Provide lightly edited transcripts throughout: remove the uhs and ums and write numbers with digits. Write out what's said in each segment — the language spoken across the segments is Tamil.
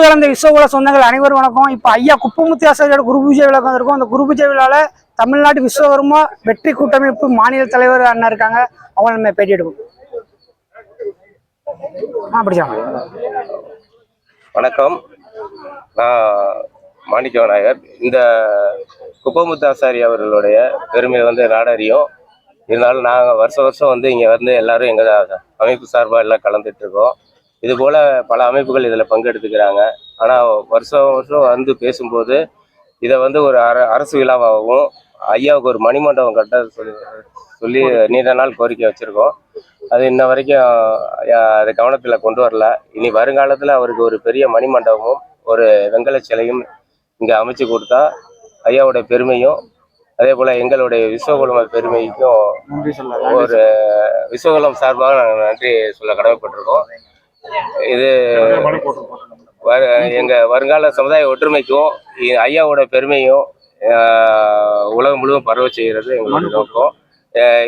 கலந்த விஸ்வகுல சொந்தங்கள் அனைவரும் வணக்கம். இப்போ ஐயா குப்பமுத்தி ஆசாரியோட குரு பூஜை விழா வந்திருக்கும். அந்த குரு பூஜை விழாவில் தமிழ்நாடு விஸ்வகர்மா வெற்றி கூட்டமைப்பு மாநில தலைவர் அண்ணா இருக்காங்க. அவங்க நம்ம பேட்டி எடுப்போம். வணக்கம், நான் மாணிக்க விநாயகர். இந்த குப்பமுத்து ஆசாரி அவர்களுடைய பெருமையை நாடறியும். இருந்தாலும் நாங்கள் வருஷம் இங்கே எல்லாரும் எங்கள் அமைப்பு சார்பாக எல்லாம் கலந்துட்டு இருக்கோம். இது போல் பல அமைப்புகள் இதில் பங்கெடுத்துக்கிறாங்க. ஆனால் வருஷம் பேசும்போது இதை ஒரு அரசு விழாவாகவும் ஐயாவுக்கு ஒரு மணிமண்டபம் கட்ட சொல்லி நீண்ட நாள் கோரிக்கை வச்சுருக்கோம். அது இன்ன வரைக்கும் அது கவனத்தில் கொண்டு வரல. இனி வருங்காலத்தில் அவருக்கு ஒரு பெரிய மணிமண்டபமும் ஒரு வெங்கல சிலையும் இங்கே அமைச்சு கொடுத்தா ஐயாவோட பெருமையும் அதே போல் எங்களுடைய விஸ்வகுலம் பெருமைக்கும் ஒரு விஸ்வகுலம் சார்பாக நாங்கள் நன்றி சொல்ல கடமைப்பட்டிருக்கோம். இது எங்கள் வருங்கால சமுதாய ஒற்றுமைக்கும் ஐயாவோட பெருமையும் உலகம் முழுவதும் பரவ செய்கிறது எங்களுடைய நோக்கம்.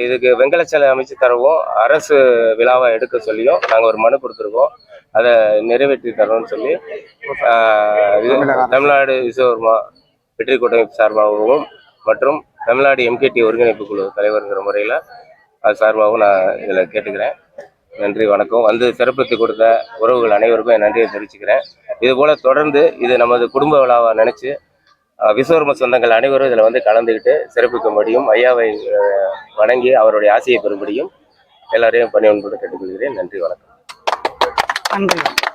இதுக்கு வெங்கல சிலை அமைச்சு தரவும் அரசு விழாவை எடுக்க சொல்லியும் நாங்கள் ஒரு மனு கொடுத்துருக்கோம். அதை நிறைவேற்றி தரணும்னு சொல்லி தமிழ்நாடு விஸ்வகர்மா வெற்றி கூட்டமைப்பு சார்பாகவும் மற்றும் தமிழ்நாடு எம்கேடி ஒருங்கிணைப்பு குழு தலைவருங்கிற முறையில் அது சார்பாகவும் நான் இதில் கேட்டுக்கிறேன். நன்றி, வணக்கம். சிறப்பித்து கொடுத்த உறவுகள் அனைவருக்கும் என் நன்றியை தெரிவிச்சுக்கிறேன். இதுபோல் தொடர்ந்து இது நமது குடும்ப விழாவை நினச்சி விஸ்வகர்ம சொந்தங்கள் அனைவரும் இதில் கலந்துக்கிட்டு சிறப்பிக்கும்படியும் ஐயாவை வணங்கி அவருடைய ஆசையை பெறும்படியும் எல்லாரையும் பணியொன்போடு கேட்டுக்கொள்கிறேன். நன்றி, வணக்கம். நன்றி.